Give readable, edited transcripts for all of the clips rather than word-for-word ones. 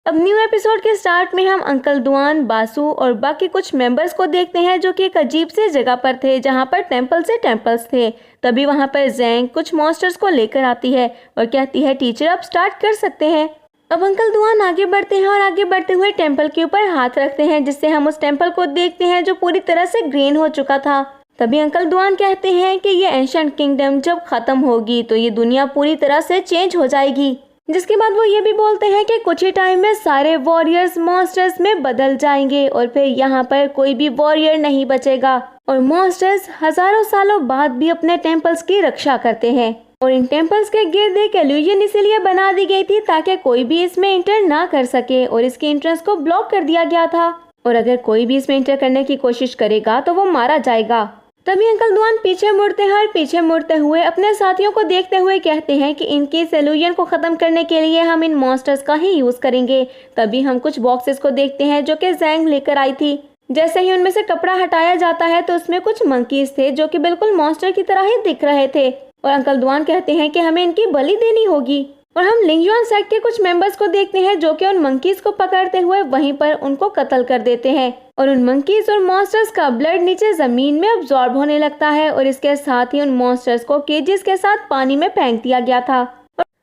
अब new episode के start में हम अंकल दुआन, बासु और बाकी कुछ मेंबर्स को देखते हैं जो कि एक अजीब सी जगह पर थे जहां पर टेम्पल्स थे। तभी वहां पर जैंग कुछ मॉन्स्टर्स को लेकर आती है और कहती है टीचर आप स्टार्ट कर सकते हैं। अब अंकल दुआन आगे बढ़ते हैं और आगे बढ़ते हुए टेम्पल के ऊपर हाथ रखते हैं जिससे हम उस टेम्पल को देखते हैं जो पूरी तरह से ग्रीन हो चुका था। तभी अंकल दुआन कहते हैं कि ये एंशिएंट किंगडम जब खत्म होगी तो ये दुनिया पूरी तरह से चेंज हो जाएगी। जिसके बाद वो ये भी बोलते हैं कि कुछ ही टाइम में सारे वॉरियर्स मॉन्स्टर्स में बदल जाएंगे और फिर यहाँ पर कोई भी वॉरियर नहीं बचेगा और मॉन्स्टर्स हजारों सालों बाद भी अपने टेम्पल्स की रक्षा करते हैं। और इन टेम्पल्स के गिर्द एक इल्यूजन इसीलिए बना दी गई थी ताकि कोई भी इसमें एंटर ना कर सके और इसके एंट्रेंस को ब्लॉक कर दिया गया था और अगर कोई भी इसमें एंटर करने की कोशिश करेगा तो वो मारा जाएगा। तभी अंकल दुआन पीछे मुड़ते हैं और पीछे मुड़ते हुए अपने साथियों को देखते हुए कहते हैं कि इनके इस इल्यूजन को खत्म करने के लिए हम इन मॉन्स्टर्स का ही यूज करेंगे। तभी हम कुछ बॉक्सेस को देखते हैं जो कि जैंग लेकर आई थी। जैसे ही उनमें से कपड़ा हटाया जाता है तो उसमें कुछ मंकीज थे जो कि बिल्कुल मॉन्स्टर की तरह ही दिख रहे थे और अंकल दुआन कहते हैं कि हमें इनकी बलि देनी होगी। और हम लिंगजुआन सेक्ट के कुछ मेंबर्स को देखते हैं जो कि उन मंकीज को पकड़ते हुए वहीं पर उनको कत्ल कर देते हैं और उन मंकीज और मॉन्स्टर्स का ब्लड नीचे जमीन में अब्सॉर्ब होने लगता है और इसके साथ ही उन मॉन्स्टर्स को केजेस के साथ पानी में फेंक दिया गया था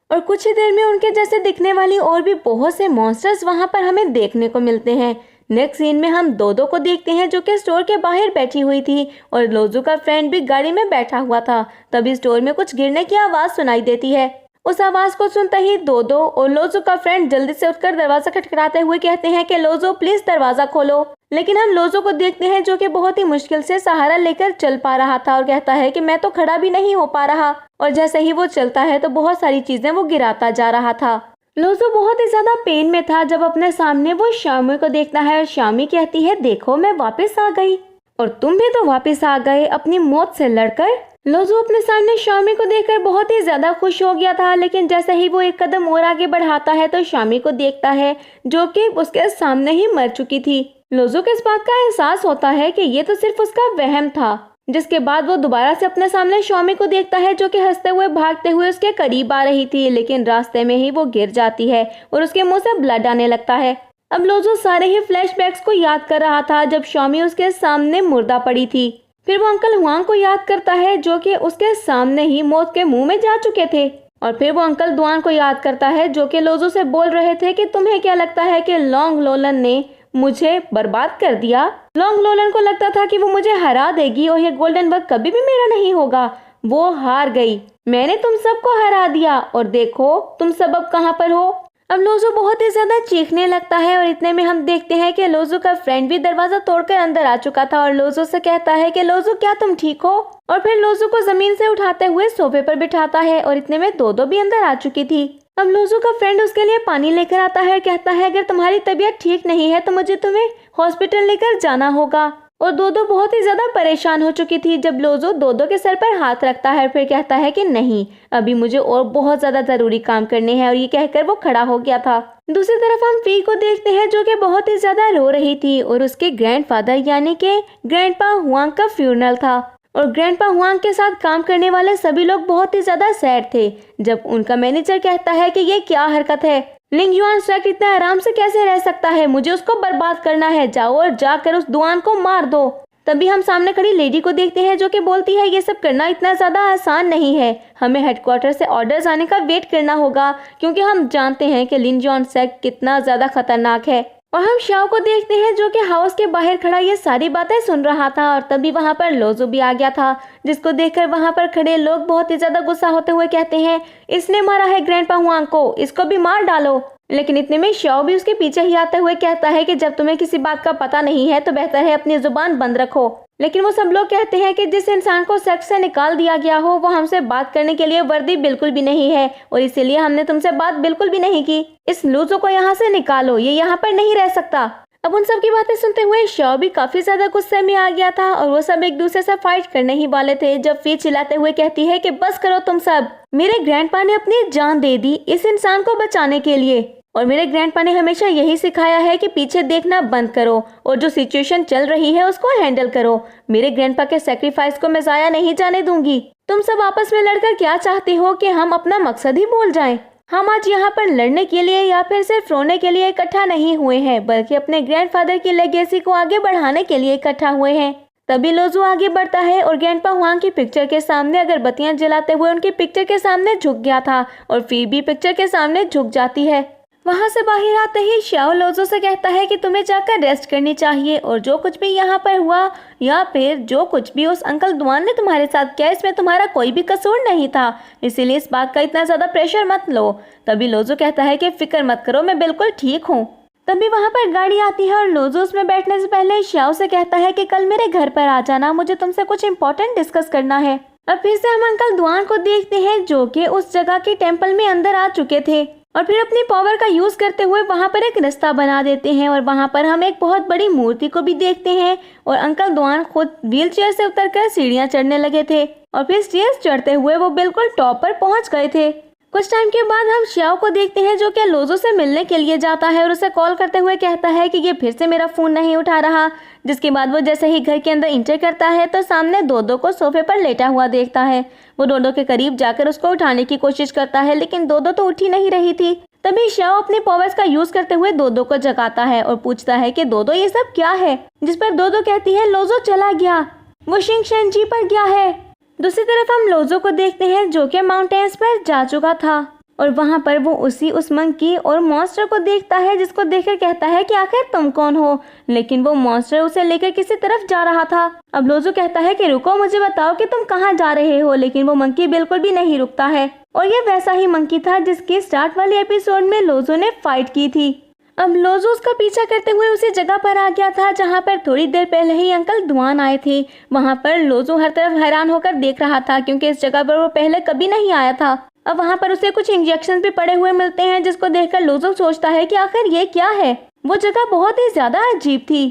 और कुछ ही देर में उनके जैसे दिखने वाली और भी बहुत से मॉन्स्टर्स वहां पर हमें देखने को मिलते हैं। नेक्स्ट सीन में हम दोदो को देखते हैं जो कि स्टोर के बाहर बैठी हुई थी और लोजो का फ्रेंड भी गाड़ी में बैठा हुआ था। तभी स्टोर में कुछ गिरने की आवाज सुनाई देती है। उस आवाज को सुनते ही दोदो और लोजो का फ्रेंड जल्दी से उठकर दरवाजा खटखटाते हुए कहते हैं कि लोजो प्लीज दरवाजा खोलो। लेकिन हम लोजो को देखते हैं जो कि बहुत ही मुश्किल से सहारा लेकर चल पा रहा था और कहता है कि मैं तो खड़ा भी नहीं हो पा रहा और जैसे ही वो चलता है तो बहुत सारी चीजें वो गिराता जा रहा था। लोजो बहुत ही ज्यादा पेन में था जब अपने सामने वो शामी को देखता है और शामी कहती है देखो मैं वापस आ गई और तुम भी तो वापस आ गए अपनी मौत से लड़कर। लोजो अपने सामने शामी को देखकर बहुत ही ज्यादा खुश हो गया था लेकिन जैसे ही वो एक कदम और आगे बढ़ाता है तो शामी को देखता है जो कि उसके सामने ही मर चुकी थी। लोजो को इस बात का एहसास होता है कि ये तो सिर्फ उसका वहम था। जिसके बाद वो दोबारा से अपने सामने शामी को देखता है जो कि हंसते हुए भागते हुए उसके करीब आ रही थी लेकिन रास्ते में ही वो गिर जाती है और उसके मुंह से ब्लड आने लगता है। अब लोजो सारे ही फ्लैशबैक्स को याद कर रहा था जब शामी उसके सामने मुर्दा पड़ी थी। फिर वो अंकल हुआंग को याद करता है जो कि उसके सामने ही मौत के मुंह में जा चुके थे और फिर वो अंकल दुआन को याद करता है जो कि लोजो से बोल रहे थे कि तुम्हें क्या लगता है कि लॉन्ग लोलन ने मुझे बर्बाद कर दिया। लॉन्ग लोलन को लगता था कि वो मुझे हरा देगी और ये गोल्डन वर्क कभी भी मेरा नहीं होगा। वो हार गई, मैंने तुम सबको हरा दिया और देखो तुम सब अब कहाँ पर हो। अब लोजो बहुत ही ज्यादा चीखने लगता है और इतने में हम देखते हैं कि लोजो का फ्रेंड भी दरवाजा तोड़कर अंदर आ चुका था और लोजो से कहता है कि लोजो क्या तुम ठीक हो और फिर लोजो को जमीन से उठाते हुए सोफे पर बिठाता है और इतने में दोदो भी अंदर आ चुकी थी। अब लोजो का फ्रेंड उसके लिए पानी लेकर आता है और कहता है अगर तुम्हारी तबीयत ठीक नहीं है तो मुझे तुम्हें हॉस्पिटल लेकर जाना होगा। और दोदो बहुत ही ज्यादा परेशान हो चुकी थी जब लोजो दोदो के सर पर हाथ रखता है फिर कहता है कि नहीं अभी मुझे और बहुत ज्यादा जरूरी काम करने हैं और ये कहकर वो खड़ा हो गया था। दूसरी तरफ हम फी को देखते हैं जो कि बहुत ही ज्यादा रो रही थी और उसके ग्रैंडफादर यानी कि ग्रैंडपा हुआंग का फ्यूनरल था और ग्रैंडपा हुआंग के साथ काम करने वाले सभी लोग बहुत ही ज्यादा सैड थे जब उनका मैनेजर कहता है कि ये क्या हरकत है, लिंगजुआन सेक्ट इतना आराम से कैसे रह सकता है, मुझे उसको बर्बाद करना है, जाओ और जाकर उस दुआन को मार दो। तभी हम सामने खड़ी लेडी को देखते हैं जो कि बोलती है ये सब करना इतना ज्यादा आसान नहीं है, हमें हेडक्वार्टर से ऑर्डर्स आने का वेट करना होगा क्योंकि हम जानते हैं कि लिंगजुआन सेक्ट कितना ज्यादा खतरनाक है। और हम शाओ को देखते हैं जो कि हाउस के बाहर खड़ा ये सारी बातें सुन रहा था और तभी वहां पर लोजो भी आ गया था जिसको देखकर वहां पर खड़े लोग बहुत ही ज्यादा गुस्सा होते हुए कहते हैं इसने मारा है ग्रैंडपा हुआंग को, इसको भी मार डालो। लेकिन इतने में शाओ भी उसके पीछे ही आते हुए कहता है कि जब तुम्हें किसी बात का पता नहीं है तो बेहतर है अपनी जुबान बंद रखो। लेकिन वो सब लोग कहते हैं कि जिस इंसान को सेक्ट से निकाल दिया गया हो वो हमसे बात करने के लिए वर्दी बिल्कुल भी नहीं है और इसीलिए हमने तुमसे बात बिल्कुल भी नहीं की। इस लूजो को यहाँ से निकालो, ये यहाँ पर नहीं रह सकता। अब उन सब की बातें सुनते हुए शाओ भी काफी ज्यादा गुस्से में आ गया था और वो सब एक दूसरे से फाइट करने ही वाले थे जब फी चिल्लाते हुए कहती है कि बस करो तुम सब, मेरे ग्रैंडपा ने अपनी जान दे दी इस इंसान को बचाने के लिए और मेरे ग्रैंडपा ने हमेशा यही सिखाया है कि पीछे देखना बंद करो और जो सिचुएशन चल रही है उसको हैंडल करो। मेरे ग्रैंडपा के सैक्रिफाइस को मैं जाया नहीं जाने दूंगी। तुम सब आपस में लड़कर क्या चाहते हो कि हम अपना मकसद ही भूल जाएं? हम आज यहाँ पर लड़ने के लिए या फिर सिर्फ रोने के लिए इकट्ठा नहीं हुए हैं, बल्कि अपने ग्रैंडफादर की लेगेसी को आगे बढ़ाने के लिए इकट्ठा हुए हैं। तभी लोजो आगे बढ़ता है और ग्रैंडपा हुआंग की पिक्चर के सामने अगरबत्तियां जलाते हुए उनकी पिक्चर के सामने झुक गया था और फिर भी पिक्चर के सामने झुक जाती है। वहां से बाहर आते ही श्याओ लोजो से कहता है कि तुम्हें जाकर रेस्ट करनी चाहिए और जो कुछ भी यहाँ पर हुआ या फिर जो कुछ भी उस अंकल दुआन ने तुम्हारे साथ किया, इसमें तुम्हारा कोई भी कसूर नहीं था, इसीलिए इस बात का इतना ज्यादा प्रेशर मत लो। तभी लोजो कहता है कि फिक्र मत करो, मैं बिल्कुल ठीक हूँ। तभी वहाँ पर गाड़ी आती है और लोजो उसमें बैठने से पहले श्याओ से कहता है कि कल मेरे घर पर आ जाना, मुझे तुमसे कुछ इम्पोर्टेंट डिस्कस करना है। अब फिर से हम अंकल दुआन को देखते हैं जो कि उस जगह के टेम्पल में अंदर आ चुके थे और फिर अपनी पावर का यूज करते हुए वहां पर एक रास्ता बना देते हैं और वहां पर हम एक बहुत बड़ी मूर्ति को भी देखते हैं और अंकल दुआन खुद व्हील चेयर से उतरकर सीढ़ियां चढ़ने लगे थे और फिर स्टेयर्स चढ़ते हुए वो बिल्कुल टॉप पर पहुंच गए थे। कुछ टाइम के बाद हम श्याओ को देखते हैं जो कि लोजो से मिलने के लिए जाता है और उसे कॉल करते हुए कहता है कि ये फिर से मेरा फोन नहीं उठा रहा। जिसके बाद वो जैसे ही घर के अंदर इंटर करता है तो सामने दोदो को सोफे पर लेटा हुआ देखता है। वो दोदो के करीब जाकर उसको उठाने की कोशिश करता है लेकिन दोदो तो उठ ही नहीं रही थी। तभी श्याओ अपनी पावर्स का यूज करते हुए दोदो को जगाता है और पूछता है कि दोदो ये सब क्या है, जिस पर दोदो कहती है लोजो चला गया, वो शिंगशेनजी पर गया है। दूसरी तरफ हम लोजो को देखते हैं जो कि माउंटेन्स पर जा चुका था और वहां पर वो उस मंकी और मॉन्स्टर को देखता है जिसको देखकर कहता है कि आखिर तुम कौन हो, लेकिन वो मॉन्स्टर उसे लेकर किसी तरफ जा रहा था। अब लोजो कहता है कि रुको, मुझे बताओ कि तुम कहाँ जा रहे हो, लेकिन वो मंकी बिल्कुल भी नहीं रुकता है और ये वैसा ही मंकी था जिसके स्टार्ट वाले एपिसोड में लोजो ने फाइट की थी। अब लोजो उसका पीछा करते हुए उसी जगह पर आ गया था जहाँ पर थोड़ी देर पहले ही अंकल दुआन आए थे। वहाँ पर लोजो हर तरफ हैरान होकर देख रहा था क्योंकि इस जगह पर वो पहले कभी नहीं आया था। अब वहाँ पर उसे कुछ इंजेक्शन भी पड़े हुए मिलते हैं जिसको देखकर लोजो सोचता है कि आखिर ये क्या है। वो जगह बहुत ही ज्यादा अजीब थी।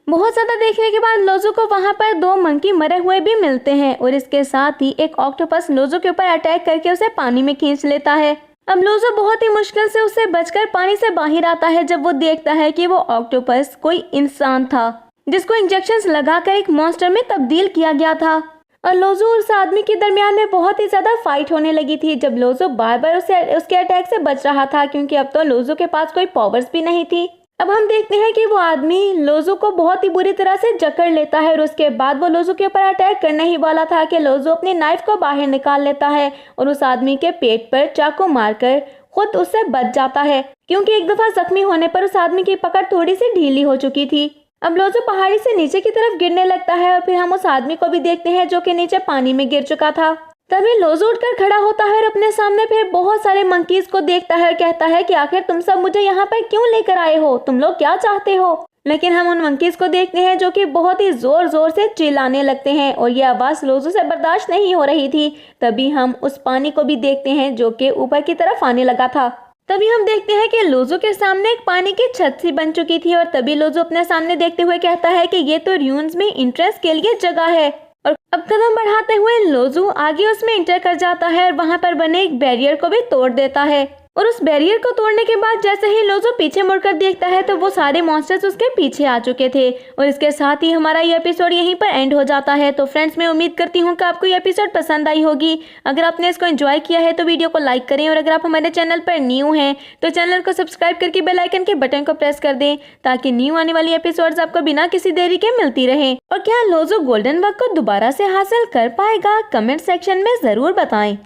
बहुत ज्यादा देखने के बाद लोजो को वहाँ पर 2 मंकी मरे हुए भी मिलते हैं और इसके साथ ही एक ऑक्टोपस लोजो के ऊपर अटैक करके उसे पानी में खींच लेता है। अब लोजो बहुत ही मुश्किल से उससे बचकर पानी से बाहर आता है जब वो देखता है कि वो ऑक्टोपस कोई इंसान था जिसको इंजेक्शंस लगाकर एक मॉन्स्टर में तब्दील किया गया था। और लोजो और उस आदमी के दरमियान में बहुत ही ज्यादा फाइट होने लगी थी जब लोजो बार बार उसके अटैक से बच रहा था क्योंकि अब तो लोजो के पास कोई पावर्स भी नहीं थी। अब हम देखते हैं कि वो आदमी लोजो को बहुत ही बुरी तरह से जकड़ लेता है और उसके बाद वो लोजो के ऊपर अटैक करने ही वाला था कि लोजो अपनी नाइफ को बाहर निकाल लेता है और उस आदमी के पेट पर चाकू मारकर खुद उससे बच जाता है क्योंकि एक दफा जख्मी होने पर उस आदमी की पकड़ थोड़ी सी ढीली हो चुकी थी। अब लोजो पहाड़ी से नीचे की तरफ गिरने लगता है और फिर हम उस आदमी को भी देखते हैं जो कि नीचे पानी में गिर चुका था। तभी लोजो उठकर खड़ा होता है और अपने सामने फिर बहुत सारे मंकीज को देखता है और कहता है कि आखिर तुम सब मुझे यहाँ पर क्यों लेकर आए हो, तुम लोग क्या चाहते हो। लेकिन हम उन मंकीज को देखते हैं जो कि बहुत ही जोर जोर से चिल्लाने लगते हैं और ये आवाज लोजो से बर्दाश्त नहीं हो रही थी। तभी हम उस पानी को भी देखते हैं जो कि ऊपर की तरफ आने लगा था। तभी हम देखते हैं कि लोजो के सामने एक पानी की छत सी बन चुकी थी और तभी लोजो अपने सामने देखते हुए कहता है कि ये तो र्यून्स में एंट्रेंस के लिए जगह है। और अब कदम बढ़ाते हुए लोजो आगे उसमें एंटर कर जाता है और वहां पर बने एक बैरियर को भी तोड़ देता है। और उस बैरियर को तोड़ने के बाद जैसे ही लोजो पीछे मुड़कर देखता है तो वो सारे मॉन्स्टर्स उसके पीछे आ चुके थे। और इसके साथ ही हमारा ये एपिसोड यहीं पर एंड हो जाता है। तो फ्रेंड्स, मैं उम्मीद करती हूँ कि आपको ये एपिसोड पसंद आई होगी। अगर आपने इसको एंजॉय किया है तो वीडियो को लाइक करें और अगर आप हमारे चैनल पर न्यू हैं तो चैनल को सब्सक्राइब करके बेल आइकन के बटन को प्रेस कर दें ताकि न्यू आने वाली एपिसोड्स आपको बिना किसी देरी के मिलती रहे। और क्या लोजो गोल्डन बग को दोबारा से हासिल कर पाएगा, कमेंट सेक्शन में जरूर बताएं।